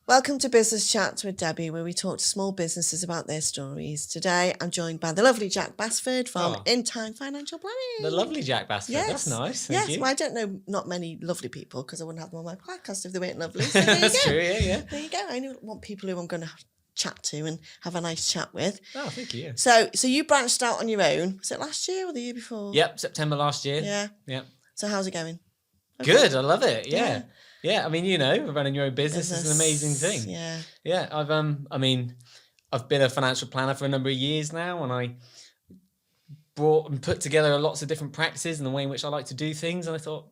Welcome to Business Chats with Debbie, where we talk to small businesses about their stories. Today, I'm joined by the lovely Jack Basford from Intime Financial Planning. The lovely Jack Basford. Yes. That's nice. Thank you. Well, I don't know not many lovely people because I wouldn't have them on my podcast if they weren't lovely. So there That's you go. True, yeah. There you go. I want people who I'm going to chat to and have a nice chat with. Oh, thank you. So you branched out on your own. Was it last year or the year before? Yep, September last year. Yeah. Yep. So how's it going? Okay. Good. I love it. Yeah. Yeah, I mean, running your own business is an amazing thing. Yeah. Yeah, I've been a financial planner for a number of years now, and I brought and put together lots of different practices and the way in which I like to do things, and I thought,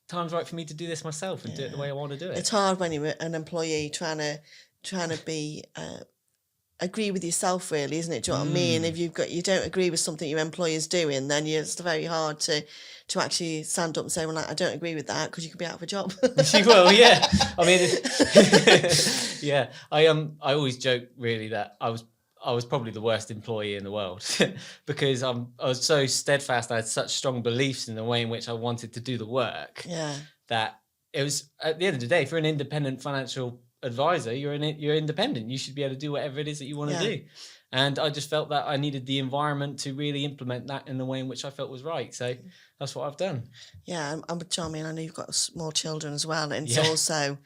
time's right for me to do this myself and do it the way I want to do it. It's hard when you're an employee trying to be agree with yourself, really, isn't it? Do you know what I mean? If you don't agree with something your employer's doing, then it's very hard to actually stand up and say, well, I don't agree with that, because you could be out of a job. Well, yeah. I mean, yeah. I always joke really that I was probably the worst employee in the world because I was so steadfast. I had such strong beliefs in the way in which I wanted to do the work. Yeah. That it was, at the end of the day, if you're an independent financial advisor, you're independent. You should be able to do whatever it is that you want to do. And I just felt that I needed the environment to really implement that in the way in which I felt was right. So that's what I've done. Yeah, I'm with Tommy, and I know you've got small children as well. And it's also,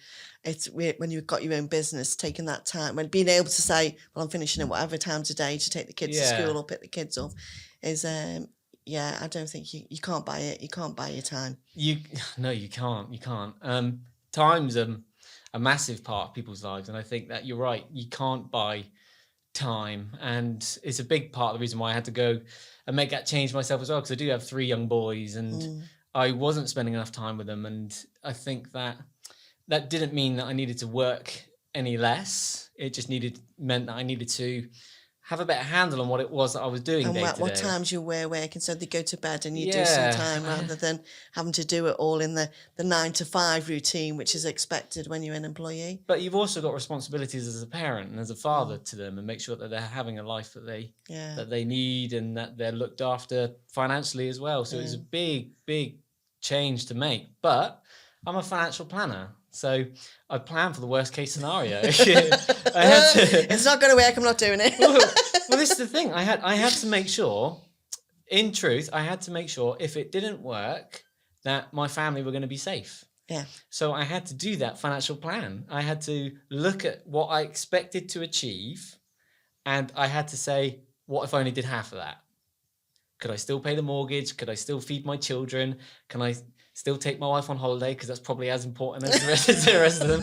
when you've got your own business, taking that time, when being able to say, well, I'm finishing at whatever time today to take the kids to school or pick the kids up, is I don't think you can't buy it. You can't buy your time. No, you can't. You can't. Time's a massive part of people's lives, and I think that you're right. You can't buy time, and it's a big part of the reason why I had to go and make that change myself as well, because I do have 3 young boys, and I wasn't spending enough time with them, and I think that didn't mean that I needed to work any less. It just meant that I needed to have a better handle on what it was that I was doing day to day. What times you were working, so they go to bed and you do some time, rather than having to do it all in the 9 to 5 routine, which is expected when you're an employee. But you've also got responsibilities as a parent and as a father to them, and make sure that they're having a life that they need, and that they're looked after financially as well. So it's a big change to make. But I'm a financial planner, so I plan for the worst case scenario. It's not going to work. I'm not doing it. well, this is the thing. I had to make sure. In truth, I had to make sure if it didn't work, that my family were going to be safe. Yeah. So I had to do that financial plan. I had to look at what I expected to achieve, and I had to say, what if I only did half of that? Could I still pay the mortgage? Could I still feed my children? Can I still take my wife on holiday, because that's probably as important as the rest of them.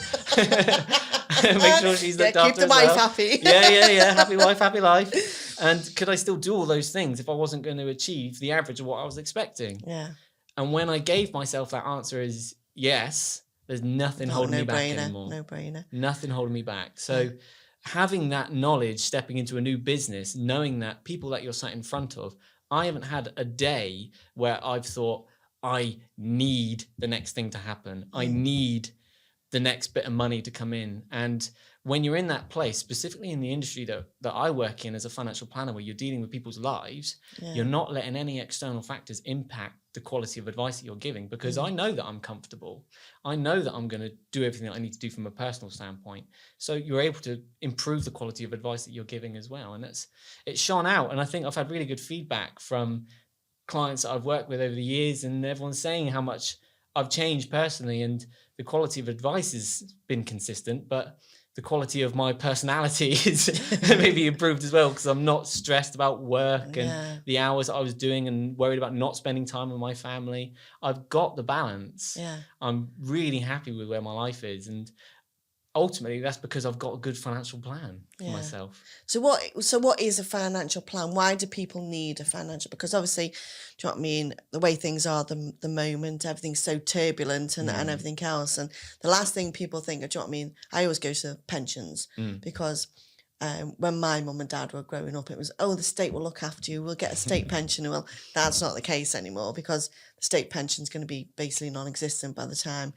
Make sure she's looked after. Keep the wife happy. Yeah. Happy wife, happy life. And could I still do all those things if I wasn't going to achieve the average of what I was expecting? Yeah. And when I gave myself that answer is yes, there's nothing holding me back anymore. No brainer. Nothing holding me back. So having that knowledge, stepping into a new business, knowing that people that you're sat in front of, I haven't had a day where I've thought, I need the next thing to happen. I need the next bit of money to come in. And when you're in that place, specifically in the industry that I work in as a financial planner, where you're dealing with people's lives, you're not letting any external factors impact the quality of advice that you're giving, because I know that I'm comfortable. I know that I'm going to do everything that I need to do from a personal standpoint. So you're able to improve the quality of advice that you're giving as well. And it's shone out. And I think I've had really good feedback from clients that I've worked with over the years, and everyone's saying how much I've changed personally, and the quality of advice has been consistent, but the quality of my personality is maybe improved as well, because I'm not stressed about work and the hours that I was doing and worried about not spending time with my family. I've got the balance. I'm really happy with where my life is, and ultimately that's because I've got a good financial plan for myself. So what is a financial plan? Why do people need a financial? Because obviously, do you know what I mean? The way things are, the moment, everything's so turbulent and everything else. And the last thing people think of, do you know what I mean? I always go to pensions because when my mum and dad were growing up, it was, the state will look after you. We'll get a state pension. Well, that's not the case anymore, because the state pension's going to be basically non-existent by the time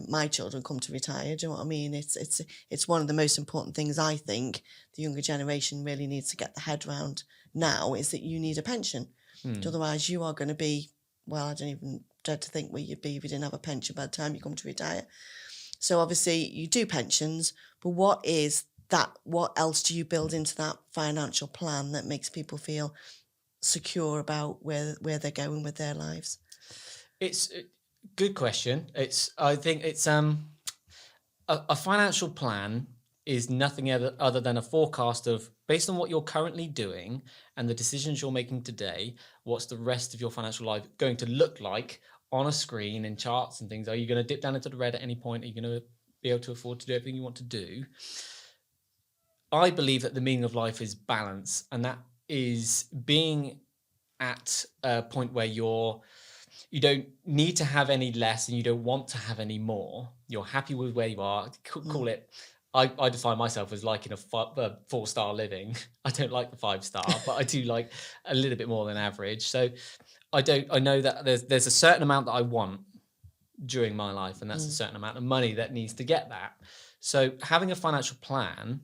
my children come to retire. Do you know what I mean? It's one of the most important things I think the younger generation really needs to get the head around now, is that you need a pension. Otherwise you are going to be, well, I don't even dread to think where you'd be if you didn't have a pension by the time you come to retire. So obviously you do pensions, but what else do you build into that financial plan that makes people feel secure about where they're going with their lives? It's a good question. I think it's a financial plan is nothing other than a forecast of, based on what you're currently doing and the decisions you're making today, what's the rest of your financial life going to look like on a screen in charts and things. Are you going to dip down into the red at any point? Are you going to be able to afford to do everything you want to do? I believe that the meaning of life is balance, and that is being at a point where you don't need to have any less and you don't want to have any more. You're happy with where you are. Call it. I define myself as liking a 4-star living. I don't like the 5-star, but I do like a little bit more than average. So I know that there's a certain amount that I want during my life, and that's a certain amount of money that needs to get that. So having a financial plan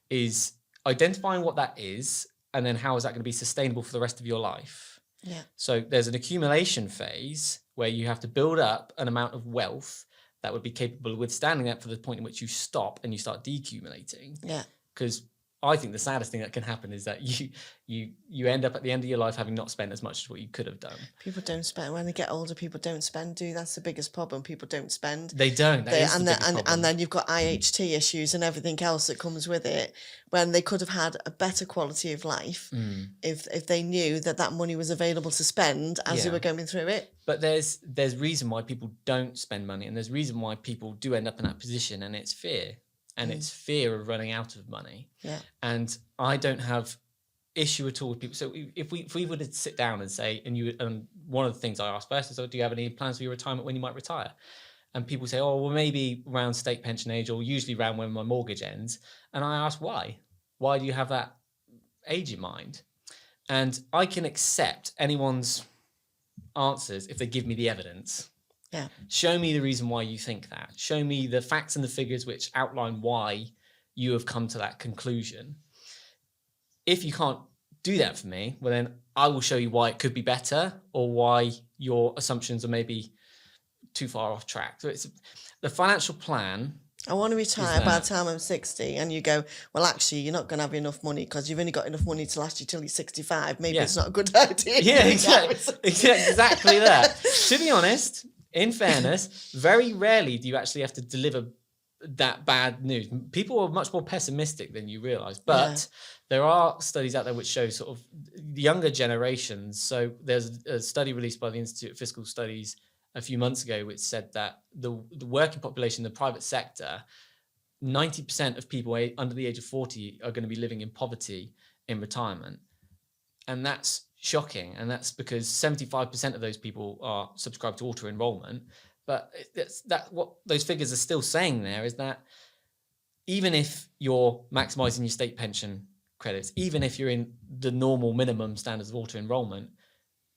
is identifying what that is, and then how is that going to be sustainable for the rest of your life. Yeah. So there's an accumulation phase where you have to build up an amount of wealth that would be capable of withstanding that for the point in which you stop and you start decumulating. Yeah. Because I think the saddest thing that can happen is that you end up at the end of your life having not spent as much as what you could have done. People don't spend when they get older. People don't spend. That's the biggest problem. People don't spend. They don't. And then you've got IHT issues and everything else that comes with it. When they could have had a better quality of life if they knew that money was available to spend as they were going through it. But there's reason why people don't spend money, and there's reason why people do end up in that position, and it's fear. And it's fear of running out of money. Yeah. And I don't have issue at all with people. So if we were to sit down and say, and one of the things I ask first is, do you have any plans for your retirement when you might retire? And people say, oh, well, maybe around state pension age, or usually around when my mortgage ends. And I ask, why? Why do you have that age in mind? And I can accept anyone's answers if they give me the evidence. Yeah. Show me the reason why you think that. Show me the facts and the figures which outline why you have come to that conclusion. If you can't do that for me, well, then I will show you why it could be better, or why your assumptions are maybe too far off track. So it's the financial plan. I want to retire by the time I'm 60, and you go, well, actually, you're not going to have enough money because you've only got enough money to last you till you're 65. Maybe it's not a good idea. Yeah, exactly that. To be honest, in fairness, very rarely do you actually have to deliver that bad news. People are much more pessimistic than you realise. But there are studies out there which show sort of younger generations. So there's a study released by the Institute of Fiscal Studies a few months ago which said that the working population in the private sector, 90% of people under the age of 40 are going to be living in poverty in retirement. And that's shocking, and that's because 75% of those people are subscribed to auto enrollment. But what those figures are still saying there is that even if you're maximizing your state pension credits, even if you're in the normal minimum standards of auto enrollment,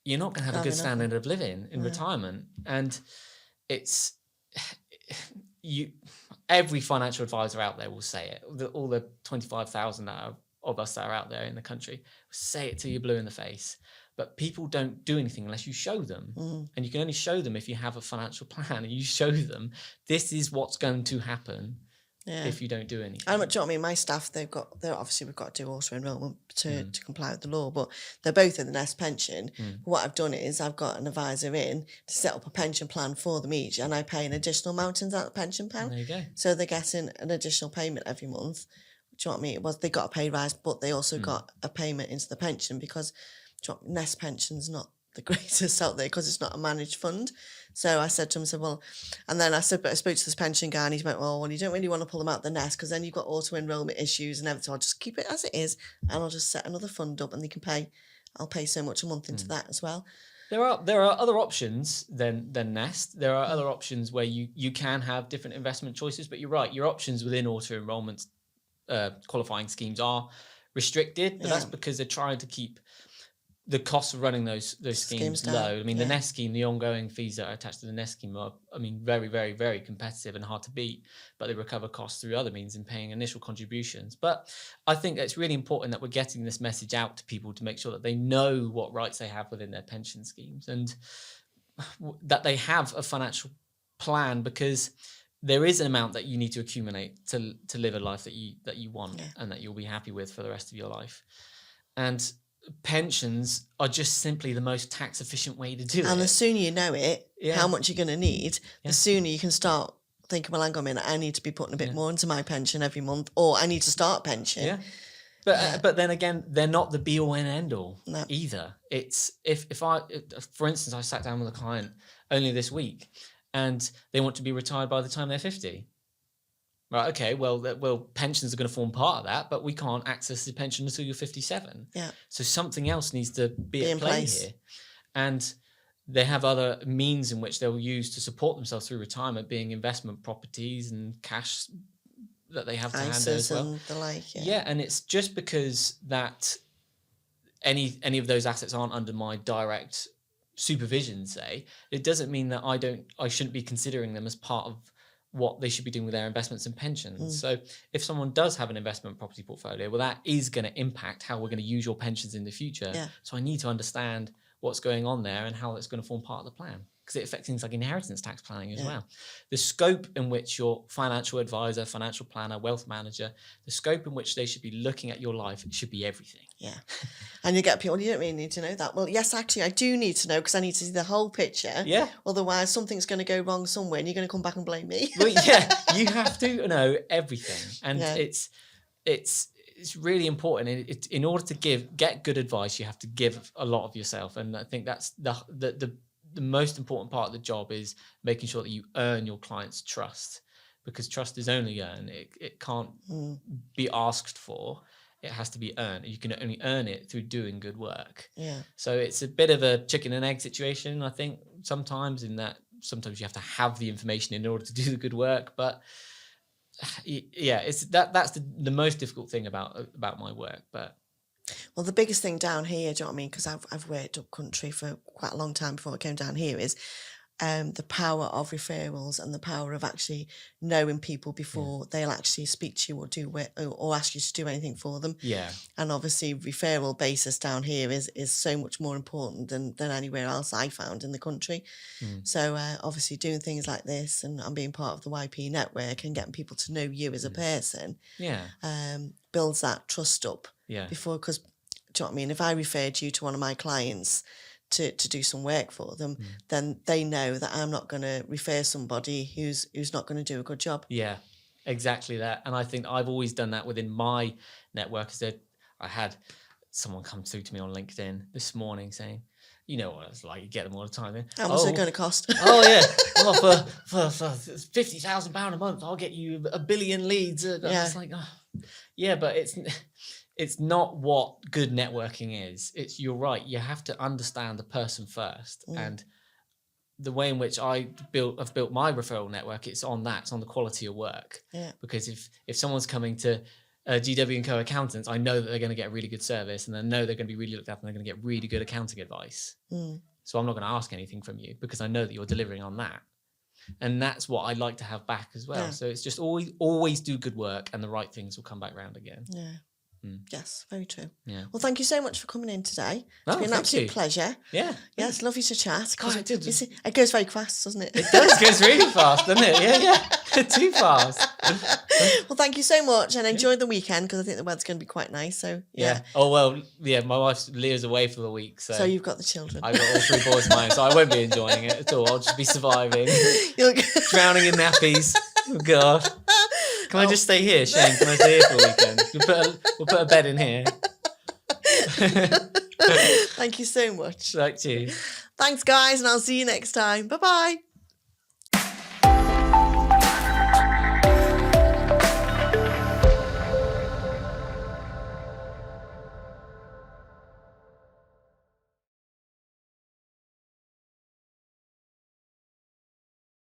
you're not going to have a good standard of living in retirement. And every financial advisor out there will say it. All the 25,000 of us that are out there in the country say it till you're blue in the face. But people don't do anything unless you show them. And you can only show them if you have a financial plan, and you show them this is what's going to happen if you don't do anything. And do you know what I mean? My staff, they're obviously, we've got to do auto enrollment to comply with the law, but they're both in the Nest pension. What I've done is I've got an advisor in to set up a pension plan for them each, and I pay an additional amount into that pension plan. There you go. So they're getting an additional payment every month. Do you know what I mean? They got a pay rise, but they also got a payment into the pension because Nest pension's not the greatest out there because it's not a managed fund. So I said to him, but I spoke to this pension guy, and he went, well, you don't really want to pull them out the Nest because then you've got auto enrollment issues and everything. I'll just keep it as it is, and I'll just set another fund up, and I'll pay so much a month into that as well. There are other options than Nest. There are other options where you can have different investment choices, but you're right, your options within auto enrollment qualifying schemes are restricted, but that's because they're trying to keep the costs of running those schemes low. I mean, the Nest scheme, the ongoing fees that are attached to the Nest scheme are, very, very, very competitive and hard to beat, but they recover costs through other means in paying initial contributions. But I think it's really important that we're getting this message out to people to make sure that they know what rights they have within their pension schemes, and that they have a financial plan, because there is an amount that you need to accumulate to live a life that you want and that you'll be happy with for the rest of your life. And pensions are just simply the most tax efficient way to do it. And the sooner you know it, how much you're going to need, the sooner you can start thinking, well, hang on a minute, I need to be putting a bit more into my pension every month, or I need to start a pension. Yeah. But then again, they're not the be all and end all either. It's if I, for instance, I sat down with a client only this week, and they want to be retired by the time they're 50. Right? Okay. Well, pensions are going to form part of that, but we can't access the pension until you're 57. Yeah. So something else needs to be at play place here, and they have other means in which they'll use to support themselves through retirement, being investment properties and cash that they have to hand as well. And the like, and it's just because that any of those assets aren't under my direct supervision, say, it doesn't mean that I shouldn't be considering them as part of what they should be doing with their investments and pensions. So if someone does have an investment property portfolio, well, that is going to impact how we're going to use your pensions in the future. So I need to understand what's going on there and how it's going to form part of the plan, because it affects things like inheritance tax planning as well. The scope in which your financial advisor, financial planner, wealth manager, the scope in which they should be looking at your life, it should be everything. Yeah. And you get people, you don't really need to know that. Well, yes, actually, I do need to know, because I need to see the whole picture. Yeah. Otherwise, something's going to go wrong somewhere and you're going to come back and blame me. Well, you have to know everything. And it's really important. In order to get good advice, you have to give a lot of yourself. And I think that's the most important part of the job, is making sure that you earn your clients' trust, because trust is only earned. It can't be asked for. It has to be earned. You can only earn it through doing good work. Yeah. So it's a bit of a chicken and egg situation, I think, sometimes, in that sometimes you have to have the information in order to do the good work. But it's that's the most difficult thing about my work. But well, the biggest thing down here, do you know what I mean? Because I've worked up country for quite a long time before I came down here, is the power of referrals and the power of actually knowing people before they'll actually speak to you or ask you to do anything for them. Yeah. And obviously referral basis down here is so much more important than anywhere else I found in the country. So obviously doing things like this and being part of the YP network and getting people to know you as a person builds that trust up. Yeah. Before, because, do you know what I mean? If I referred you to one of my clients to do some work for them, then they know that I'm not going to refer somebody who's not going to do a good job. Yeah, exactly that. And I think I've always done that within my network. I had someone come through to me on LinkedIn this morning saying, you know what it's like, you get them all the time. How much is it going to cost? Oh yeah, well, for £50,000 a month, I'll get you 1 billion leads. It's like, but it's not what good networking is. You're right. You have to understand the person first. And the way in which I've built my referral network, it's on the quality of work. Yeah. Because if someone's coming to GW & Co accountants, I know that they're going to get a really good service, and I know they're going to be really looked after, and they're going to get really good accounting advice. So I'm not going to ask anything from you, because I know that you're delivering on that. And that's what I'd like to have back as well. Yeah. So it's just always do good work, and the right things will come back round again. Yeah. Yes, very true. Yeah. Well, thank you so much for coming in today. It's been an absolute pleasure. Yeah. Yeah, it's lovely to chat. God, it goes very fast, doesn't it? It does. It goes really fast, doesn't it? Yeah. Too fast. Well, thank you so much, and enjoy the weekend, because I think the weather's going to be quite nice. So yeah. Oh well, yeah. My wife Leah's away for the week, so you've got the children. I've got all 3 boys of mine, so I won't be enjoying it at all. I'll just be surviving, drowning in nappies. Oh God. Can I just stay here, Shane? Can I stay here for the weekend? We'll put a bed in here. Thank you so much. Thank you. Thanks, guys, and I'll see you next time. Bye-bye.